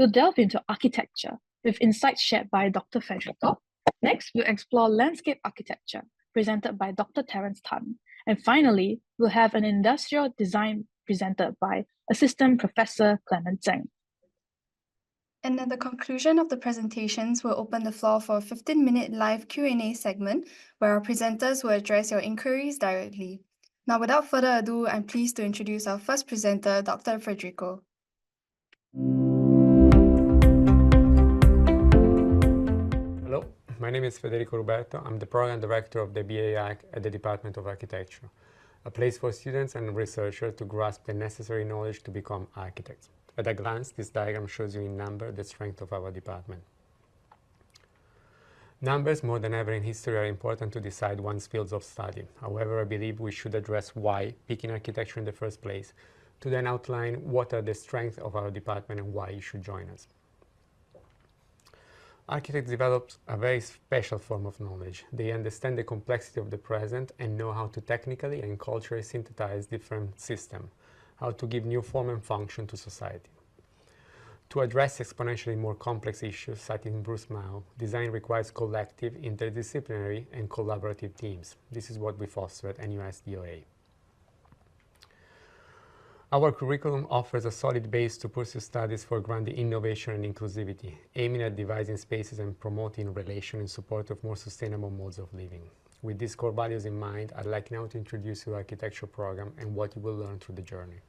We'll delve into architecture with insights shared by Dr. Federico. Next, we'll explore landscape architecture presented by Dr. Terrence. And finally, we'll have an industrial design presented by Assistant Professor Clement Zheng. And at the conclusion of the presentations, we'll open the floor for a 15-minute live Q&A segment where our presenters will address your inquiries directly. Now, without further ado, I'm pleased to introduce our first presenter, Dr. Federico. Hello, my name is Federico Ruberto. I'm the Program Director of the BA Arch at the Department of Architecture, a place for students and researchers to grasp the necessary knowledge to become architects. At a glance, this diagram shows you in number the strength of our department. Numbers, more than ever in history, are important to decide one's fields of study. However, I believe we should address why picking architecture in the first place, to then outline what are the strengths of our department and why you should join us. Architects develop a very special form of knowledge. They understand the complexity of the present and know how to technically and culturally synthesize different systems, how to give new form and function to society. To address exponentially more complex issues, citing Bruce Mao, design requires collective, interdisciplinary, and collaborative teams. This is what we foster at NUS DOA. Our curriculum offers a solid base to pursue studies for grounded innovation and inclusivity, aiming at devising spaces and promoting relation in support of more sustainable modes of living. With these core values in mind, I'd like now to introduce you to the architecture program and what you will learn through the journey.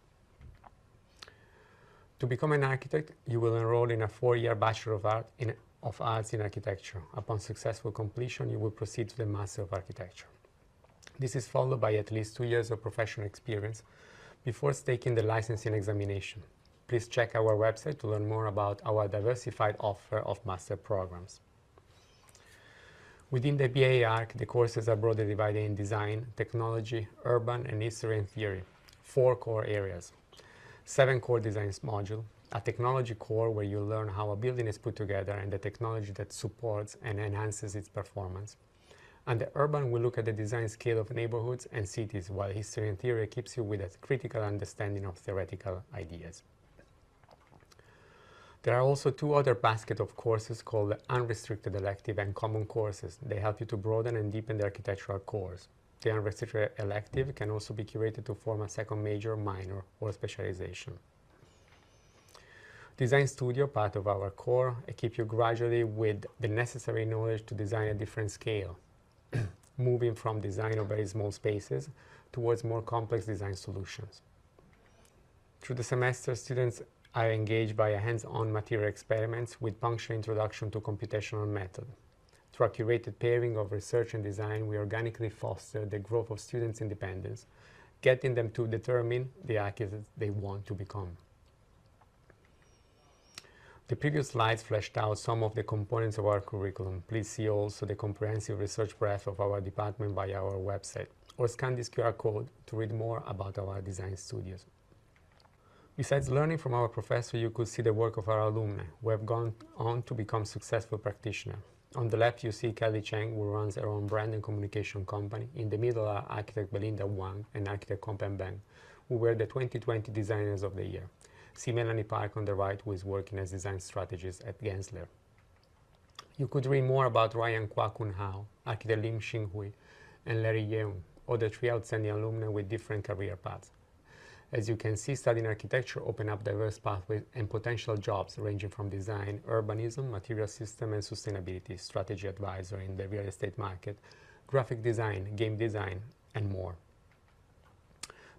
To become an architect, you will enroll in a 4-year Bachelor of Arts in Architecture. Upon successful completion, you will proceed to the Master of Architecture. This is followed by at least 2 years of professional experience before taking the licensing examination. Please check our website to learn more about our diversified offer of master programs. Within the BA Arc, the courses are broadly divided in design, technology, urban, and history and theory. 4 core areas. 7 core designs module, a technology core where you learn how a building is put together and the technology that supports and enhances its performance. And the urban will look at the design scale of neighborhoods and cities, while history and theory keeps you with a critical understanding of theoretical ideas. There are also 2 other baskets of courses called unrestricted elective and common courses. They help you to broaden and deepen the architectural course. The unrestricted elective can also be curated to form a second major, minor, or specialization. Design Studio, part of our core, equip you gradually with the necessary knowledge to design at different scale, moving from design of very small spaces towards more complex design solutions. Through the semester, students are engaged by hands-on material experiments with punctual introduction to computational method. Through a curated pairing of research and design, we organically foster the growth of students' independence, getting them to determine the architects they want to become. The previous slides fleshed out some of the components of our curriculum. Please see also the comprehensive research breadth of our department via our website, or scan this QR code to read more about our design studios. Besides learning from our professor, you could see the work of our alumni, who have gone on to become successful practitioners. On the left, you see Kelly Trang, who runs her own brand and communication company. In the middle are architect Belinda Wang and architect Kompen Beng, who were the 2020 Designers of the Year. See Melanie Park on the right, who is working as design strategist at Gensler. You could read more about Ryan Kwa Kun Hao, architect Lim Xing Hui, and Larry Yeung, other 3 outstanding alumni with different career paths. As you can see, studying architecture opens up diverse pathways and potential jobs ranging from design, urbanism, material system and sustainability, strategy advisor in the real estate market, graphic design, game design, and more.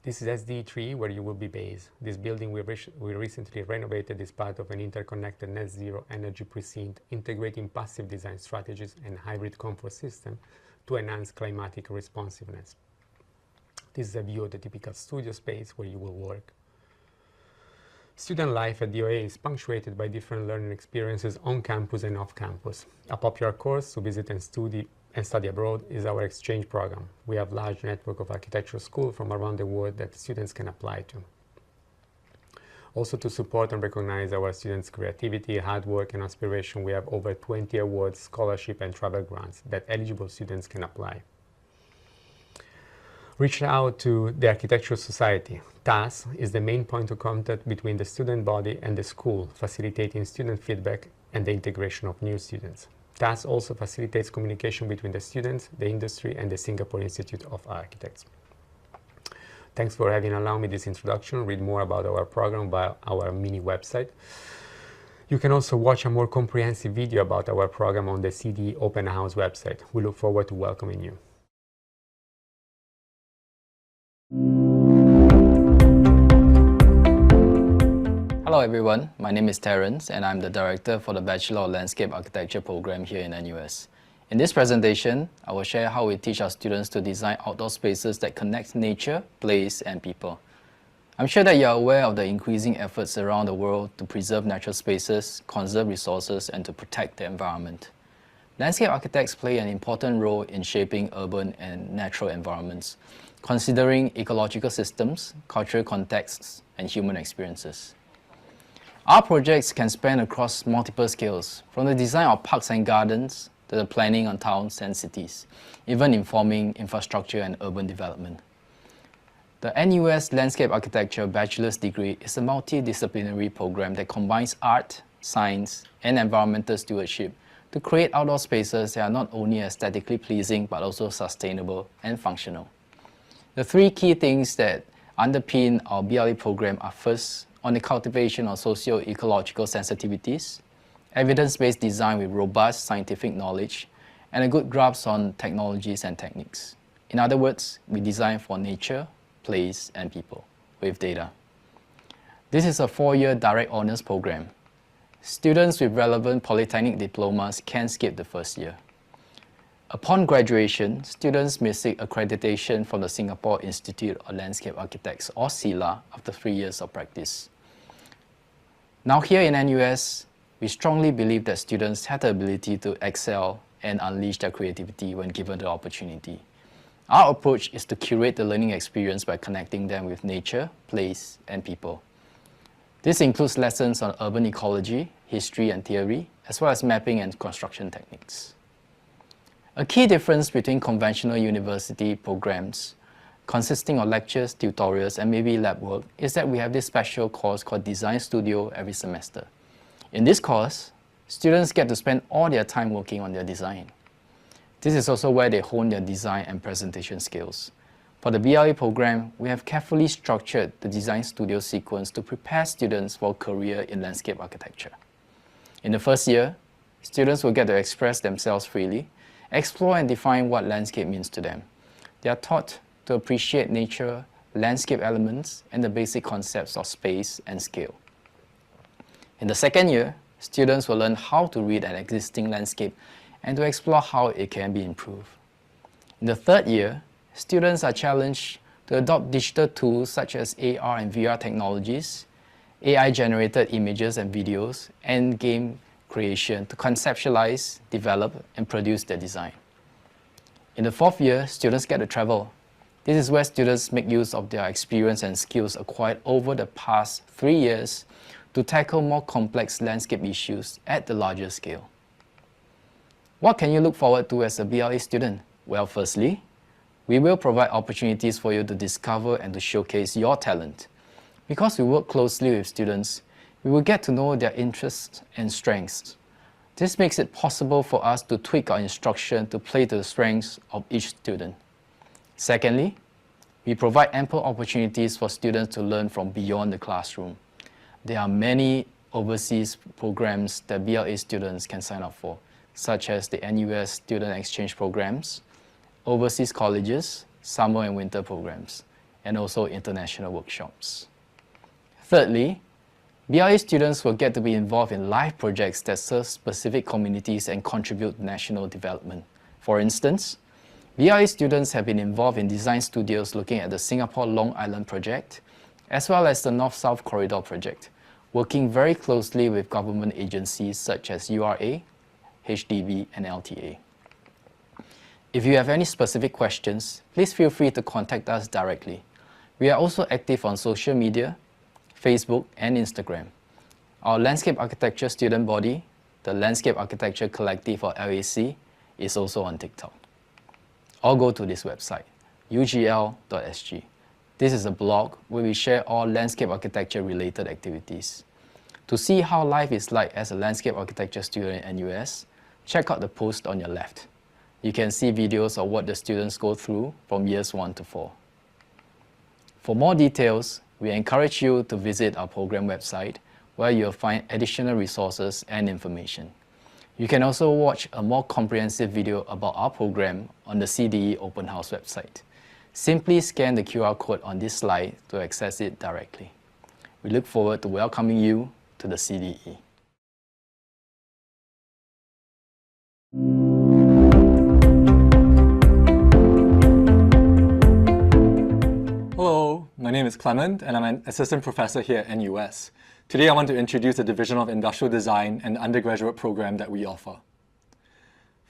This is SDE3, where you will be based. This building we recently renovated is part of an interconnected net zero energy precinct, integrating passive design strategies and hybrid comfort system to enhance climatic responsiveness. This is a view of the typical studio space where you will work. Student life at DOA is punctuated by different learning experiences on campus and off campus. A popular course to visit and study abroad is our exchange program. We have a large network of architectural schools from around the world that students can apply to. Also, to support and recognize our students' creativity, hard work, and aspiration, we have over 20 awards, scholarship, and travel grants that eligible students can apply. Reach out to the Architectural Society. TAS is the main point of contact between the student body and the school, facilitating student feedback and the integration of new students. TAS also facilitates communication between the students, the industry, and the Singapore Institute of Architects. Thanks for having allowed me this introduction. Read more about our program via our mini website. You can also watch a more comprehensive video about our program on the CDE Open House website. We look forward to welcoming you. Hello everyone, my name is Terrence and I'm the Director for the Bachelor of Landscape Architecture program here in NUS. In this presentation, I will share how we teach our students to design outdoor spaces that connect nature, place and people. I'm sure that you are aware of the increasing efforts around the world to preserve natural spaces, conserve resources and to protect the environment. Landscape architects play an important role in shaping urban and natural environments, considering ecological systems, cultural contexts and human experiences. Our projects can span across multiple scales, from the design of parks and gardens to the planning on towns and cities, even informing infrastructure and urban development. The NUS Landscape Architecture Bachelor's degree is a multidisciplinary program that combines art, science, and environmental stewardship to create outdoor spaces that are not only aesthetically pleasing but also sustainable and functional. The three key things that underpin our BLE program are first, on the cultivation of socio-ecological sensitivities, evidence-based design with robust scientific knowledge, and a good grasp on technologies and techniques. In other words, we design for nature, place, and people with data. This is a 4-year direct honours program. Students with relevant polytechnic diplomas can skip the first year. Upon graduation, students may seek accreditation from the Singapore Institute of Landscape Architects, or SILA, after 3 years of practice. Now here in NUS, we strongly believe that students have the ability to excel and unleash their creativity when given the opportunity. Our approach is to curate the learning experience by connecting them with nature, place, and people. This includes lessons on urban ecology, history and theory, as well as mapping and construction techniques. A key difference between conventional university programs consisting of lectures, tutorials, and maybe lab work is that we have this special course called Design Studio every semester. In this course, students get to spend all their time working on their design. This is also where they hone their design and presentation skills. For the BLE program, we have carefully structured the Design Studio sequence to prepare students for a career in landscape architecture. In the first year, students will get to express themselves freely, explore and define what landscape means to them. They are taught to appreciate nature, landscape elements, and the basic concepts of space and scale. In the second year, students will learn how to read an existing landscape and to explore how it can be improved. In the third year, students are challenged to adopt digital tools such as AR and VR technologies, AI-generated images and videos, and game creation to conceptualize, develop, and produce their design. In the fourth year, students get to travel. This is where students make use of their experience and skills acquired over the past 3 years to tackle more complex landscape issues at the larger scale. What can you look forward to as a BLE student? Well, firstly, we will provide opportunities for you to discover and to showcase your talent. Because we work closely with students, we will get to know their interests and strengths. This makes it possible for us to tweak our instruction to play to the strengths of each student. Secondly, we provide ample opportunities for students to learn from beyond the classroom. There are many overseas programs that BLE students can sign up for, such as the NUS student exchange programs, overseas colleges, summer and winter programs, and also international workshops. Thirdly, BLE students will get to be involved in live projects that serve specific communities and contribute to national development. For instance, BLE students have been involved in design studios looking at the Singapore Long Island project, as well as the North-South Corridor project, working very closely with government agencies such as URA, HDB, and LTA. If you have any specific questions, please feel free to contact us directly. We are also active on social media, Facebook, and Instagram. Our Landscape Architecture student body, the Landscape Architecture Collective or LAC, is also on TikTok. Or go to this website. ugl.sg. This is a blog where we share all landscape architecture related activities. To see how life is like as a landscape architecture student at NUS, check out the post on your left. You can see videos of what the students go through from years 1 to 4. For more details, we encourage you to visit our program website where you'll find additional resources and information. You can also watch a more comprehensive video about our program on the CDE Open House website. Simply scan the QR code on this slide to access it directly. We look forward to welcoming you to the CDE. Hello, my name is Clement and I'm an assistant professor here at NUS. Today I want to introduce the Division of Industrial Design and the undergraduate program that we offer.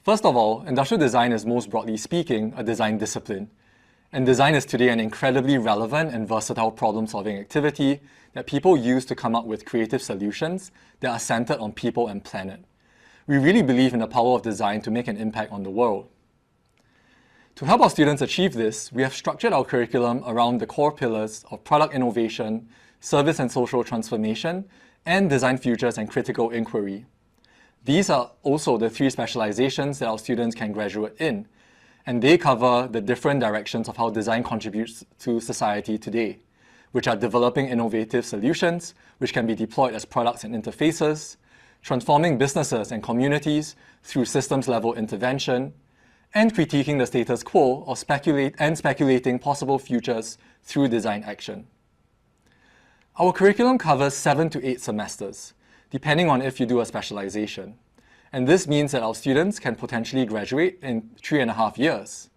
First of all, industrial design is most broadly speaking a design discipline. And design is today an incredibly relevant and versatile problem-solving activity that people use to come up with creative solutions that are centered on people and planet. We really believe in the power of design to make an impact on the world. To help our students achieve this, we have structured our curriculum around the core pillars of product innovation, service and social transformation, and design futures and critical inquiry. These are also the 3 specializations that our students can graduate in, and they cover the different directions of how design contributes to society today, which are developing innovative solutions which can be deployed as products and interfaces, transforming businesses and communities through systems-level intervention, and critiquing the status quo or speculating possible futures through design action. Our curriculum covers 7 to 8 semesters, depending on if you do a specialization. And this means that our students can potentially graduate in 3.5 years.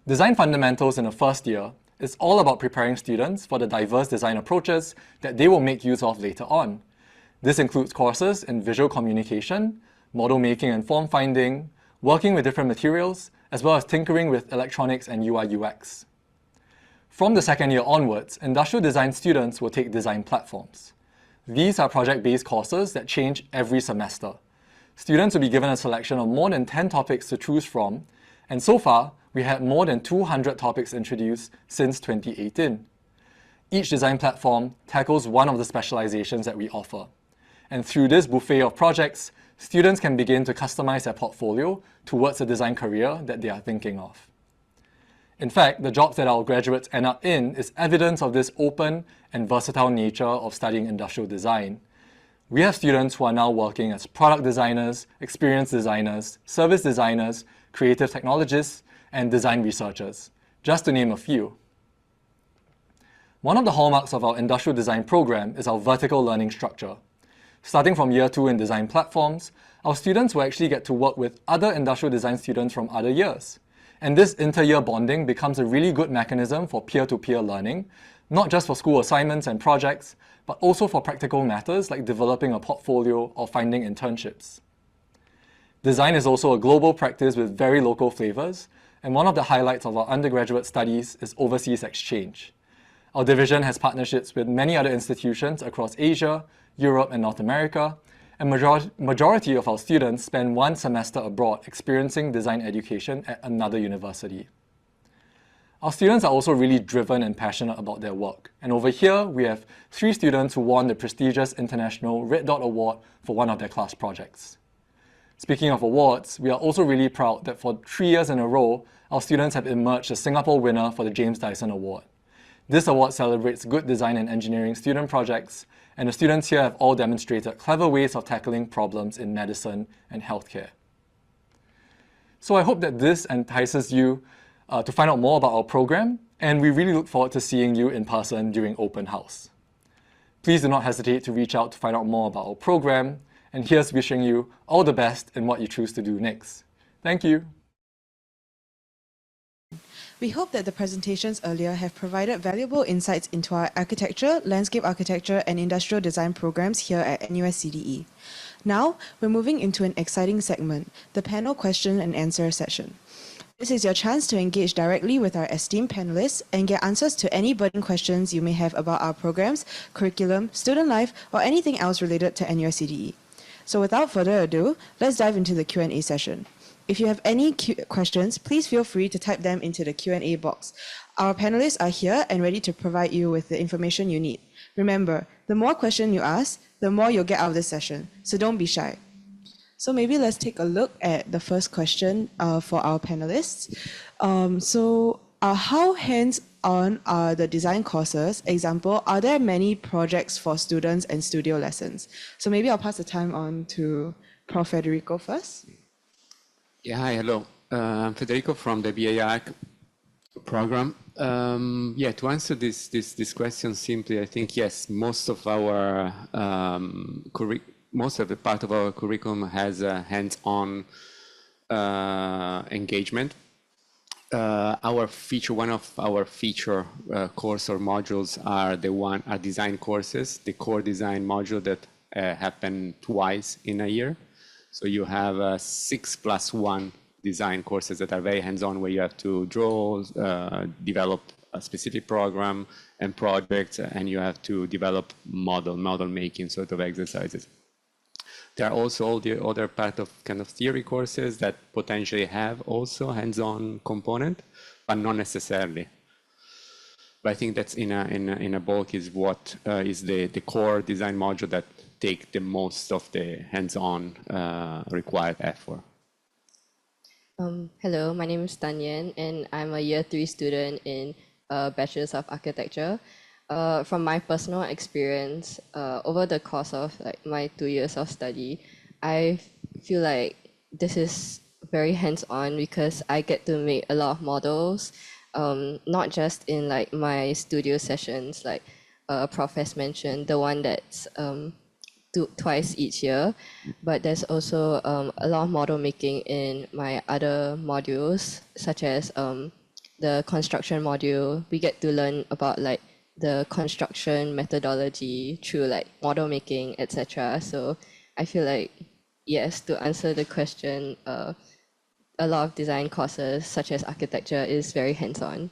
Design Fundamentals in the first year is all about preparing students for the diverse design approaches that they will make use of later on. This includes courses in visual communication, model making and form finding, working with different materials, as well as tinkering with electronics and UI/UX. From the second year onwards, industrial design students will take design platforms. These are project-based courses that change every semester. Students will be given a selection of more than 10 topics to choose from, and so far, we had more than 200 topics introduced since 2018. Each design platform tackles one of the specializations that we offer. And through this buffet of projects, students can begin to customize their portfolio towards a design career that they are thinking of. In fact, the jobs that our graduates end up in is evidence of this open and versatile nature of studying industrial design. We have students who are now working as product designers, experience designers, service designers, creative technologists, and design researchers, just to name a few. One of the hallmarks of our industrial design program is our vertical learning structure. Starting from year 2 in design platforms, our students will actually get to work with other industrial design students from other years. And this inter-year bonding becomes a really good mechanism for peer-to-peer learning, not just for school assignments and projects, but also for practical matters like developing a portfolio or finding internships. Design is also a global practice with very local flavors, and one of the highlights of our undergraduate studies is overseas exchange. Our division has partnerships with many other institutions across Asia, Europe, and North America, and majority of our students spend 1 semester abroad experiencing design education at another university. Our students are also really driven and passionate about their work, and over here we have 3 students who won the prestigious International Red Dot Award for one of their class projects. Speaking of awards, we are also really proud that for 3 years in a row, our students have emerged the Singapore winner for the James Dyson Award. This award celebrates good design and engineering student projects, and the students here have all demonstrated clever ways of tackling problems in medicine and healthcare. So I hope that this entices you to find out more about our program, and we really look forward to seeing you in person during open house. Please do not hesitate to reach out to find out more about our program, and here's wishing you all the best in what you choose to do next. Thank you. We hope that the presentations earlier have provided valuable insights into our architecture, landscape architecture, and industrial design programs here at NUS CDE. Now, we're moving into an exciting segment, the panel question and answer session. This is your chance to engage directly with our esteemed panelists and get answers to any burning questions you may have about our programs, curriculum, student life, or anything else related to NUS CDE. So without further ado, let's dive into the Q&A session. If you have any questions, please feel free to type them into the Q&A box. Our panelists are here and ready to provide you with the information you need. Remember, the more questions you ask, the more you'll get out of this session, so don't be shy. So maybe let's take a look at the first question for our panelists. How hands-on are the design courses? Example, are there many projects for students and studio lessons? So maybe I'll pass the time on to Prof. Federico first. Yeah, hi, hello. I'm Federico from the BAR program. To answer this question simply, I think yes, most of our most of the part of our curriculum has a hands-on engagement. One of our feature course or modules are design courses, the core design module that happen twice in a year. So you have 6+1 design courses that are very hands-on, where you have to draw, develop a specific program and project, and you have to develop model making sort of exercises. There are also all the other part of kind of theory courses that potentially have also hands-on component, but not necessarily. But I think that's in a bulk is what is the core design module that take the most of the hands-on required effort. Hello, my name is Tan Yen, and I'm a year 3 student in Bachelor's of Architecture. From my personal experience, over the course of my 2 years of study, I feel like this is very hands-on because I get to make a lot of models, not just in my studio sessions, like Prof has mentioned, the one that's twice each year, but there's also a lot of model making in my other modules, such as the construction module. We get to learn about the construction methodology through model making, etc. So I feel like, yes, to answer the question, a lot of design courses such as architecture is very hands-on.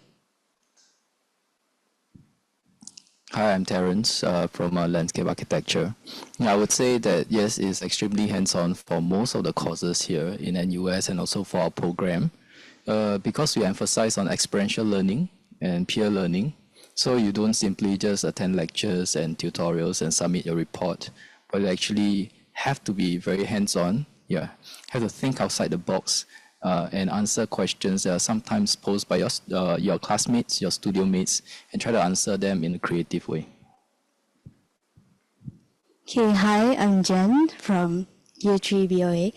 Hi, I'm Terrence from Landscape Architecture. I would say that yes, it's extremely hands-on for most of the courses here in NUS and also for our program, because we emphasize on experiential learning and peer learning. So you don't simply just attend lectures and tutorials and submit your report, but you actually have to be very hands-on. Yeah, have to think outside the box and answer questions that are sometimes posed by your classmates, your studio mates, and try to answer them in a creative way. Okay, hi, I'm Jen from Year 3 BOA.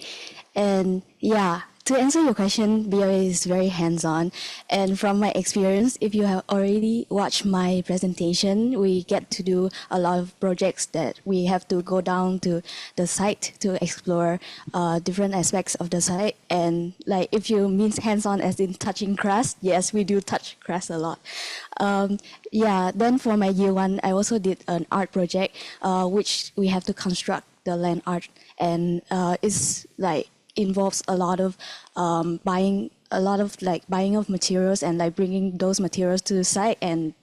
And yeah, to answer your question, BOA is very hands-on. And from my experience, if you have already watched my presentation, we get to do a lot of projects that we have to go down to the site to explore different aspects of the site. And if you mean hands-on as in touching grass, yes, we do touch grass a lot. Then for my year 1, I also did an art project, which we have to construct the land art. And it's involves a lot of buying of materials and bringing those materials to the site and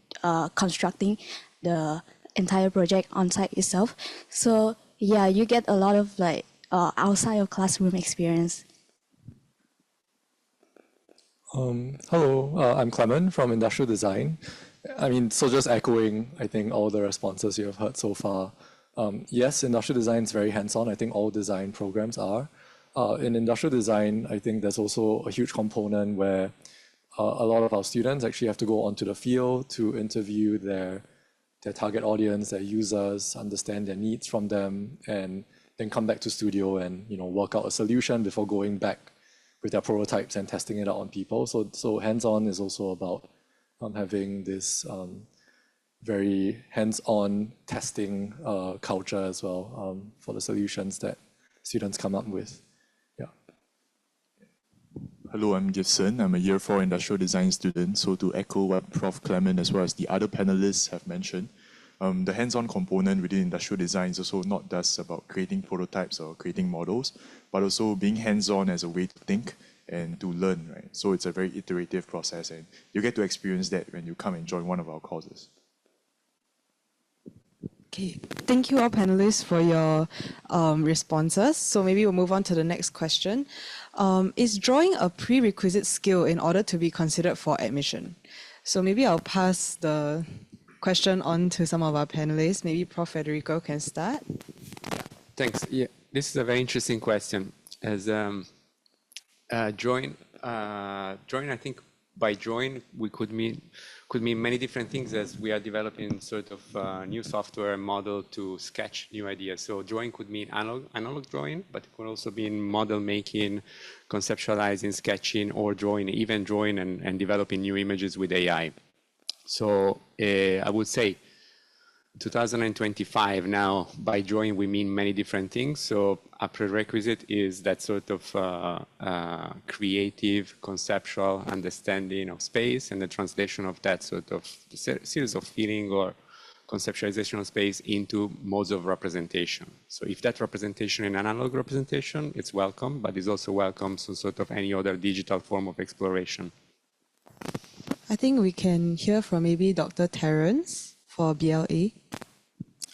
constructing the entire project on site itself. So yeah, you get a lot of outside of classroom experience. Hello, I'm Clement from Industrial Design. So just echoing, I think, all the responses you have heard so far. Yes, industrial design is very hands-on. I think all design programs are. In industrial design, I think there's also a huge component where a lot of our students actually have to go onto the field to interview their target audience, their users, understand their needs from them, and then come back to studio and work out a solution before going back with their prototypes and testing it out on people. So hands-on is also about having this very hands-on testing culture as well for the solutions that students come up with. Hello, I'm Gibson. I'm a year 4 industrial design student. So to echo what Prof. Clement as well as the other panelists have mentioned, the hands-on component within industrial design is also not just about creating prototypes or creating models, but also being hands-on as a way to think and to learn, right? So it's a very iterative process, and you get to experience that when you come and join one of our courses. Okay, thank you all panelists for your responses. So maybe we'll move on to the next question. Is drawing a prerequisite skill in order to be considered for admission? So maybe I'll pass the question on to some of our panelists. Maybe Prof. Federico can start. Thanks. Yeah, this is a very interesting question. As drawing, I think by drawing we could mean many different things, as we are developing sort of new software model to sketch new ideas. So drawing could mean analog drawing, but it could also mean model making, conceptualizing, sketching, or drawing, even drawing and developing new images with AI. So I would say 2025 now, by drawing we mean many different things. So a prerequisite is that sort of creative, conceptual understanding of space and the translation of that sort of series of feeling or conceptualization of space into modes of representation. So if that representation is an analog representation, it's welcome, but it's also welcome to sort of any other digital form of exploration. I think we can hear from maybe Dr. Terrence for BLA.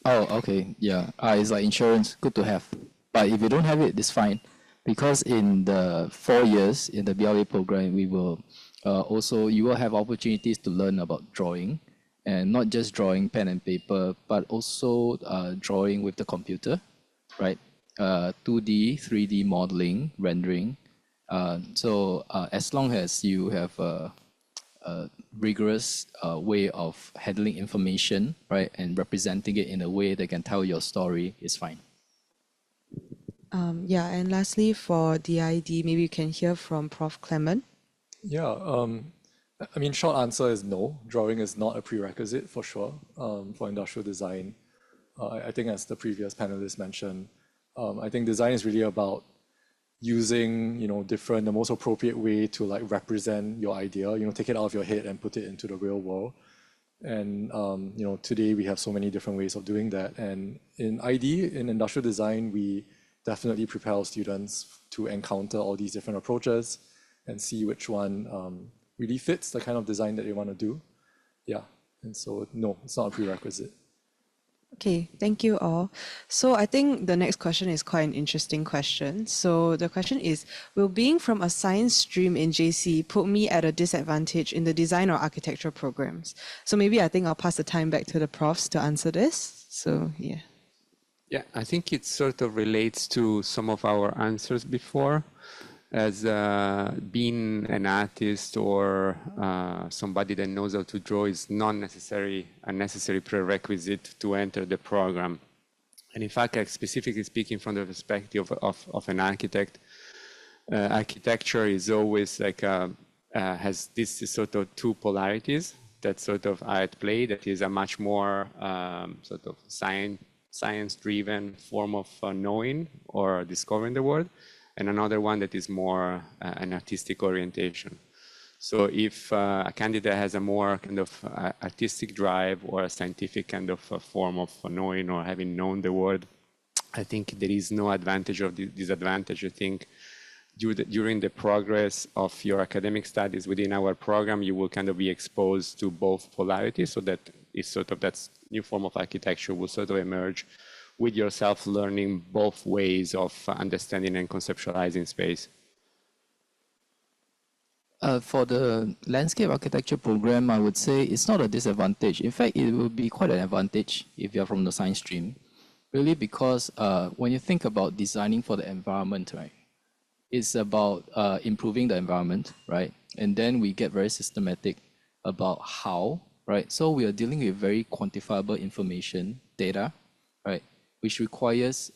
Oh, okay. Yeah. It's like insurance, good to have. But if you don't have it, it's fine. Because in the 4 years in the BLA program, we will you will have opportunities to learn about drawing, and not just drawing pen and paper, but also drawing with the computer, right? 2D, 3D modeling, rendering. So as long as you have a rigorous way of handling information, right, and representing it in a way that can tell your story, is fine. Yeah, and lastly for DID, maybe you can hear from Prof. Clement. Yeah, I mean, short answer is no. Drawing is not a prerequisite for sure for industrial design. I think as the previous panelists mentioned, I think design is really about using, the most appropriate way to like represent your idea, take it out of your head and put it into the real world. And, today we have so many different ways of doing that. And in in industrial design, we definitely prepare our students to encounter all these different approaches and see which one really fits the kind of design that they want to do. Yeah, and so no, it's not a prerequisite. Okay, thank you all. So I think the next question is quite an interesting question. So the question is, will being from a science stream in JC put me at a disadvantage in the design or architecture programs? So maybe I think I'll pass the time back to the profs to answer this. So yeah. Yeah, I think it sort of relates to some of our answers before, as being an artist or somebody that knows how to draw is not necessarily a necessary prerequisite to enter the program. And in fact, like specifically speaking from the perspective of an architect, architecture is always like has this sort of two polarities that sort of are at play. That is a much more sort of science-driven form of knowing or discovering the world, and another one that is more an artistic orientation. So if a candidate has a more kind of artistic drive or a scientific kind of form of knowing or having known the world, I think there is no advantage or disadvantage. I think during the progress of your academic studies within our program, you will kind of be exposed to both polarities, so that is sort of that new form of architecture will sort of emerge with yourself learning both ways of understanding and conceptualizing space. For the landscape architecture program, I would say it's not a disadvantage. In fact, it will be quite an advantage if you're from the science stream, really, because when you think about designing for the environment, right, it's about improving the environment, right? And then we get very systematic about how, right? So we are dealing with very quantifiable information, data, right, which requires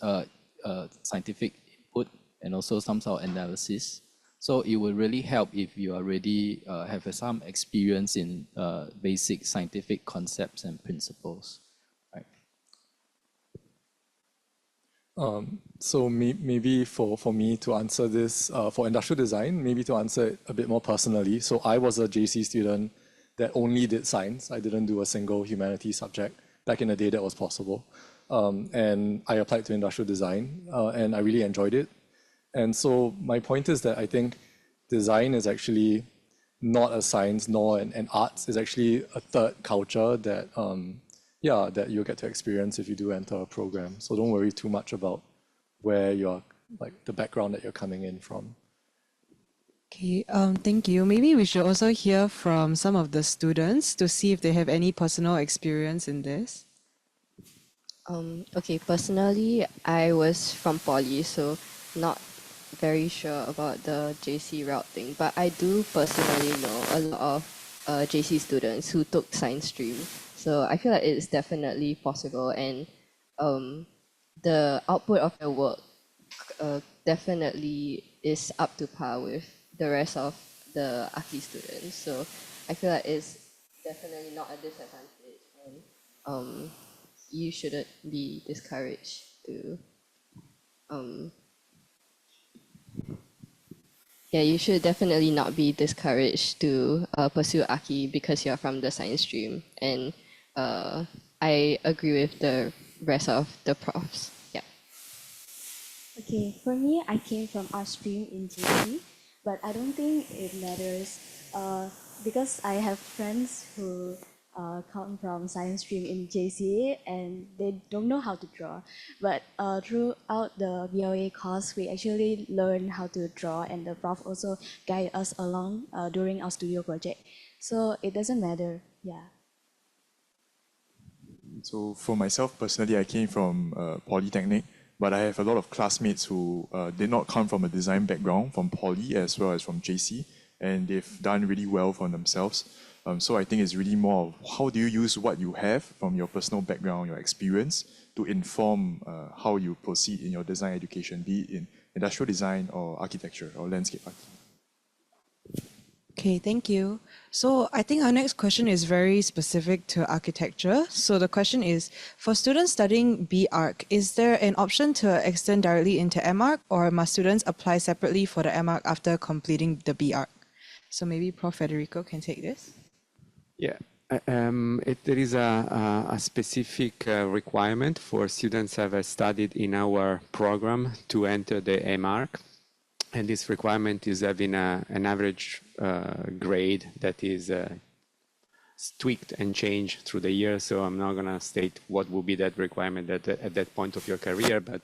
scientific input and also some sort of analysis. So it will really help if you already have some experience in basic scientific concepts and principles, right? So maybe for me to answer this, for industrial design, maybe to answer it a bit more personally. So I was a JC student that only did science. I didn't do a single humanities subject. Back in the day, that was possible. And I applied to industrial design, and I really enjoyed it. And so my point is that I think design is actually not a science nor an arts. It's actually a third culture that yeah, that you'll get to experience if you do enter a program. So don't worry too much about where you're, like the background that you're coming in from. Okay, thank you. Maybe we should also hear from some of the students to see if they have any personal experience in this. Okay, personally, I was from poly, so not very sure about the JC route thing, but I do personally know a lot of JC students who took science stream. So I feel like it's definitely possible, and the output of their work definitely is up to par with the rest of the Aki students. So I feel like it's definitely not a disadvantage, and you shouldn't be discouraged to yeah, you should definitely not be discouraged to pursue Aki because you're from the science stream, and I agree with the rest of the profs. Yeah. Okay, for me, I came from art stream in JC, but I don't think it matters because I have friends who come from science stream in JC and they don't know how to draw. But throughout the BOA course, we actually learn how to draw, and the prof also guide us along during our studio project. So it doesn't matter, yeah. So for myself personally, I came from Polytechnic, but I have a lot of classmates who did not come from a design background from Poly as well as from JC, and they've done really well for themselves. So I think it's really more of how do you use what you have from your personal background, your experience, to inform how you proceed in your design education, be it in industrial design or architecture or landscape architecture. Okay, thank you. So I think our next question is very specific to architecture. So the question is, for students studying B-Arch, is there an option to extend directly into M-Arch, or must students apply separately for the M-Arch after completing the B-Arch? So maybe Prof. Federico can take this. Yeah, there is a specific requirement for students who have studied in our program to enter the M-Arch. And this requirement is having an average grade that is tweaked and changed through the year. So I'm not going to state what will be that requirement at that point of your career, but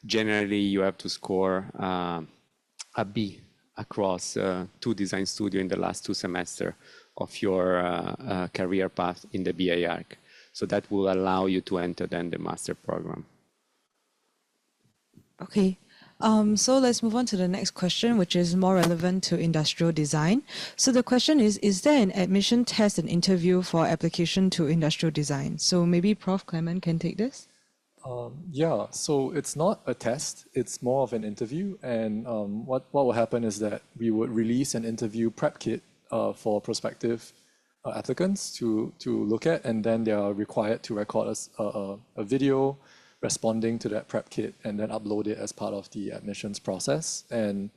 generally you have to score a B across 2 design studio in the last 2 semesters of your career path in the BA arc. So that will allow you to enter then the master program. Okay. So let's move on to the next question, which is more relevant to industrial design. So the question is there an admission test and interview for application to industrial design? So maybe Prof. Clement can take this? Yeah, so it's not a test, it's more of an interview. And what will happen is that we would release an interview prep kit for prospective applicants to look at, and then they are required to record a video responding to that prep kit and then upload it as part of the admissions process. And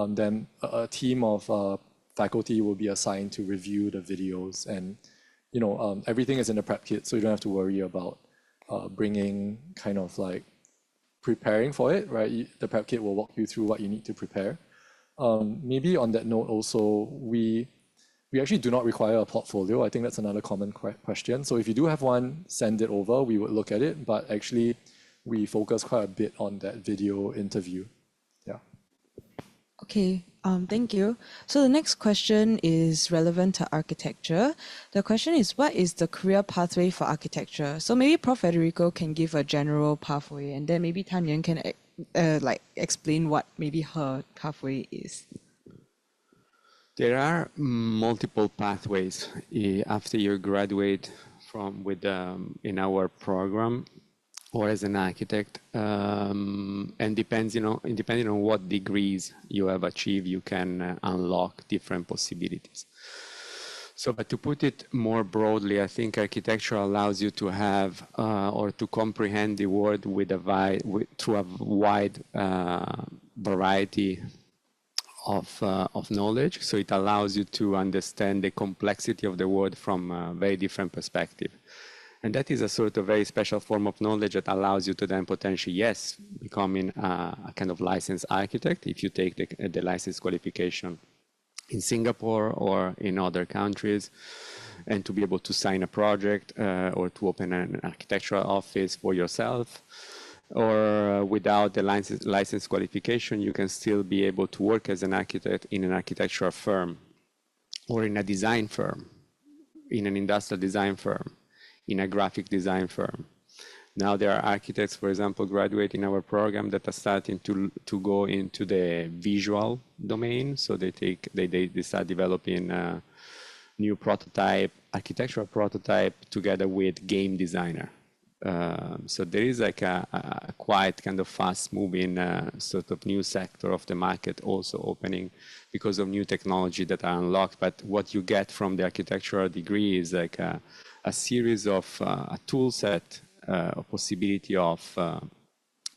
then a team of faculty will be assigned to review the videos, and everything is in the prep kit, so you don't have to worry about bringing kind of like preparing for it, right? The prep kit will walk you through what you need to prepare. Maybe on that note also, we actually do not require a portfolio. I think that's another common question. So if you do have one, send it over, we would look at it, but actually we focus quite a bit on that video interview. Yeah. Okay, thank you. So the next question is relevant to architecture. The question is, what is the career pathway for architecture? So maybe Prof. Federico can give a general pathway, and then maybe Tan Yuan can explain what maybe her pathway is. There are multiple pathways after you graduate in our program or as an architect, and depending on what degrees you have achieved, you can unlock different possibilities. So, but to put it more broadly, I think architecture allows you to have or to comprehend the world through a wide variety of knowledge. So it allows you to understand the complexity of the world from a very different perspective. And that is a sort of very special form of knowledge that allows you to then potentially, yes, becoming a kind of licensed architect if you take the license qualification in Singapore or in other countries. and to be able to sign a project or to open an architectural office for yourself. Or without the license qualification, you can still be able to work as an architect in an architectural firm or in a design firm, in an industrial design firm, in a graphic design firm. Now there are architects, for example, graduate in our program that are starting to go into the visual domain. So they start developing a new prototype, architectural prototype, together with game designer. So there is like a quite kind of fast-moving sort of new sector of the market also opening because of new technology that are unlocked. But what you get from the architectural degree is like a series of a tool set, a possibility of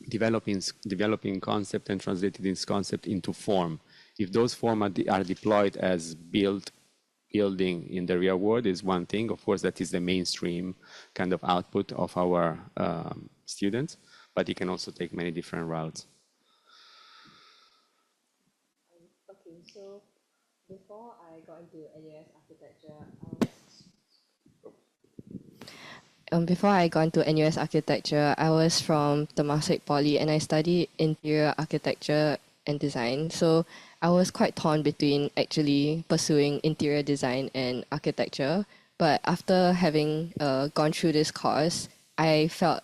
developing concept and translating this concept into form. If those forms are deployed as building in the real world is one thing. Of course, that is the mainstream kind of output of our students, but it can also take many different routes. Okay, so before I got into NUS architecture, I was from Temasek Poly and I studied interior architecture and design. So I was quite torn between actually pursuing interior design and architecture. But after having gone through this course, I felt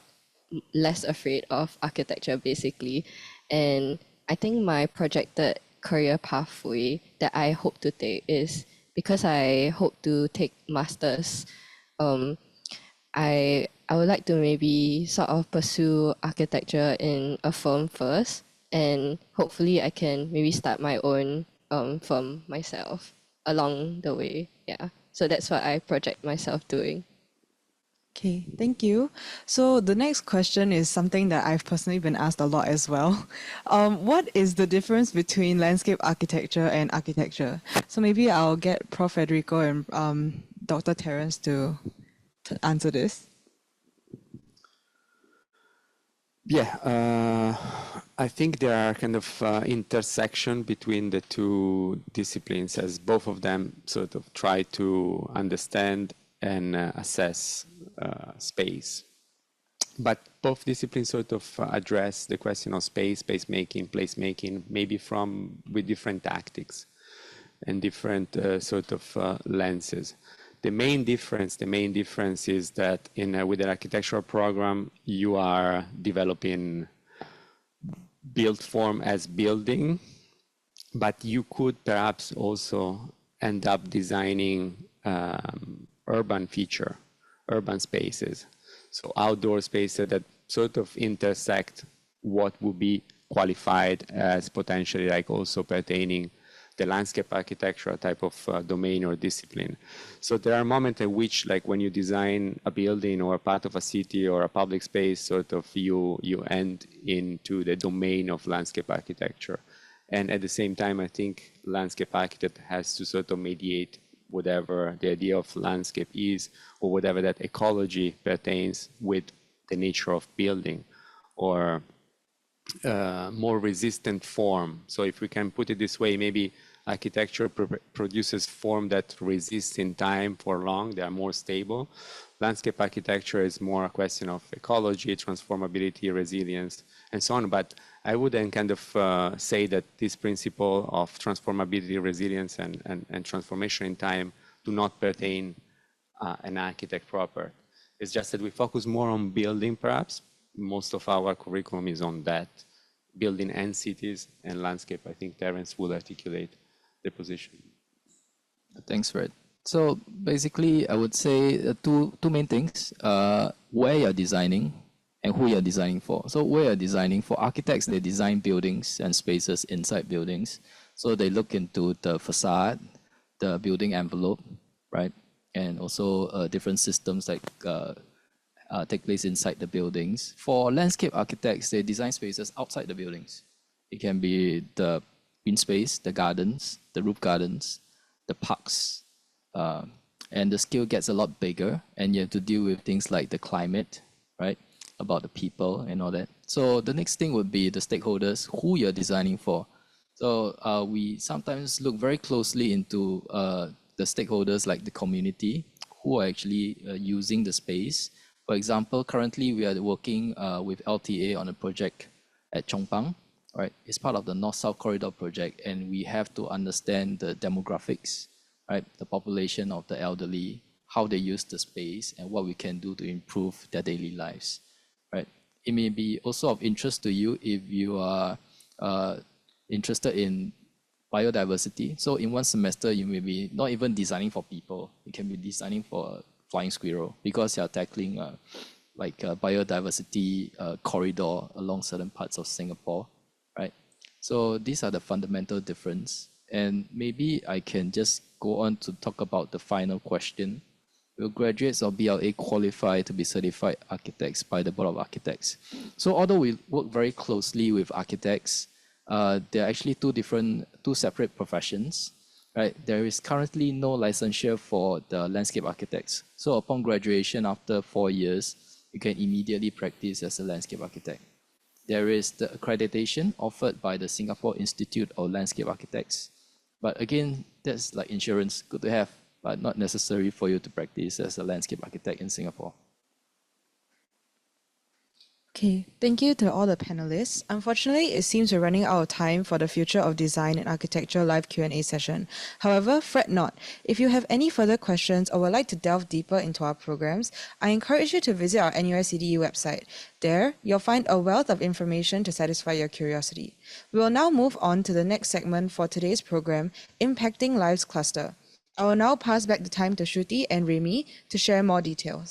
less afraid of architecture basically. And I think my projected career pathway that I hope to take is because I hope to take masters. I would like to maybe sort of pursue architecture in a firm first, and hopefully I can maybe start my own firm myself along the way. Yeah, so that's what I project myself doing. Okay, thank you. So the next question is something that I've personally been asked a lot as well. What is the difference between landscape architecture and architecture? So maybe I'll get Prof. Federico and Dr. Terrence to answer this. Yeah, I think there are kind of intersection between the two disciplines as both of them sort of try to understand and assess space. But both disciplines sort of address the question of space making, placemaking, maybe with different tactics and different sort of lenses. The main difference is that with an architectural program, you are developing built form as building, but you could perhaps also end up designing urban spaces. So outdoor spaces that sort of intersect what would be qualified as potentially like also pertaining the landscape architecture type of domain or discipline. So there are moments in which, like when you design a building or a part of a city or a public space, sort of you end into the domain of landscape architecture. And at the same time, I think landscape architect has to sort of mediate whatever the idea of landscape is or whatever that ecology pertains with the nature of building or more resistant form. So if we can put it this way, maybe architecture produces form that resists in time for long, they are more stable. Landscape architecture is more a question of ecology, transformability, resilience, and so on. But I wouldn't kind of say that this principle of transformability, resilience, and transformation in time do not pertain an architect proper. It's just that we focus more on building, perhaps. Most of our curriculum is on that, building and cities and landscape. I think Terrence will articulate the position. Thanks, Fred. So basically, I would say two main things, where you're designing and who you're designing for. So where you're designing for, architects, they design buildings and spaces inside buildings. So they look into the facade, the building envelope, right? And also different systems like take place inside the buildings. For landscape architects, they design spaces outside the buildings. It can be the green space, the gardens, the roof gardens, the parks, and the scale gets a lot bigger, and you have to deal with things like the climate, right? About the people and all that. So the next thing would be the stakeholders, who you're designing for. So we sometimes look very closely into the stakeholders like the community, who are actually using the space. For example, currently we are working with LTA on a project at Chongpang, right? It's part of the North-South Corridor project, and we have to understand the demographics, right? The population of the elderly, how they use the space, and what we can do to improve their daily lives, right? It may be also of interest to you if you are interested in biodiversity. So in one semester, you may be not even designing for people. You can be designing for a flying squirrel because you're tackling like a biodiversity corridor along certain parts of Singapore, right? So these are the fundamental difference. And maybe I can just go on to talk about the final question. Will graduates of BLA qualify to be certified architects by the Board of Architects? So although we work very closely with architects, there are actually two separate professions, right? There is currently no licensure for the landscape architects. So upon graduation after 4 years, you can immediately practice as a landscape architect. There is the accreditation offered by the Singapore Institute of Landscape Architects. But again, that's like insurance, good to have, but not necessary for you to practice as a landscape architect in Singapore. Okay, thank you to all the panelists. Unfortunately, it seems we're running out of time for the Future of Design and Architecture live Q&A session. However, fret not. If you have any further questions or would like to delve deeper into our programs, I encourage you to visit our NUS CDE website. There, you'll find a wealth of information to satisfy your curiosity. We will now move on to the next segment for today's program, Impacting Lives Cluster. I will now pass back the time to Shruti and Remy to share more details.